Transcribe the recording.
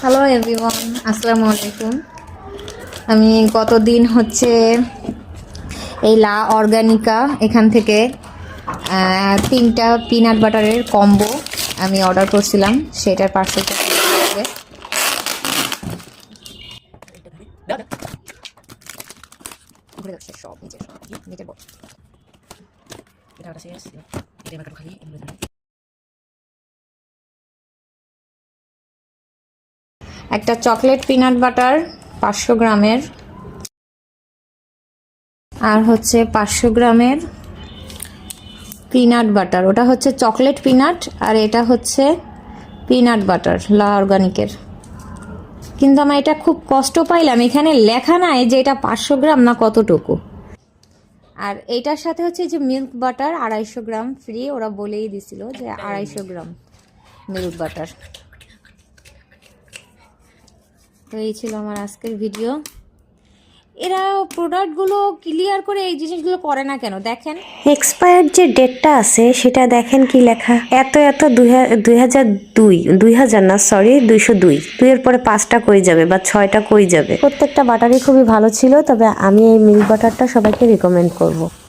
Hello everyone, আসসালামু আলাইকুম। আমি গতদিন এই লা অর্গানিকা এখান থেকে 3টা পিনাট বাটারের কম্বো আমি অর্ডার করছিলাম। সেটার পার্সেলটা সব নিচের একটা চকলেট পিনাট বাটার 500 গ্রামের, আর 500 গ্রামের পিনাট বাটার। ওটা চকলেট পিনাট আর এটা পিনাট বাটার লা অর্গানিকের। কিন্তু আমি এটা খুব কষ্ট পাইলাম, এখানে লেখা নাই যে এটা 500 গ্রাম না কতটুকু। আর এইটার সাথে যে মিল্ক বাটার 250 গ্রাম ফ্রি, ওরা বলেই দিছিল যে 250 গ্রাম মিল্ক বাটার। তো এই ছিল আমার আজকের ভিডিও। এরা প্রোডাক্টগুলো ক্লিয়ার করে এই জিনিসগুলো করে না কেন দেখেন। এক্সপায়ার্ড যে ডেটটা আছে সেটা দেখেন কি লেখা, এত 2000 না, সরি 202। 2 এর পরে 5টা কই যাবে বা 6টা কই যাবে। প্রত্যেকটা বাটারই খুবই ভালো ছিল, তবে আমি এই মিল্ক বাটারটা সবাইকে রিকমেন্ড করব।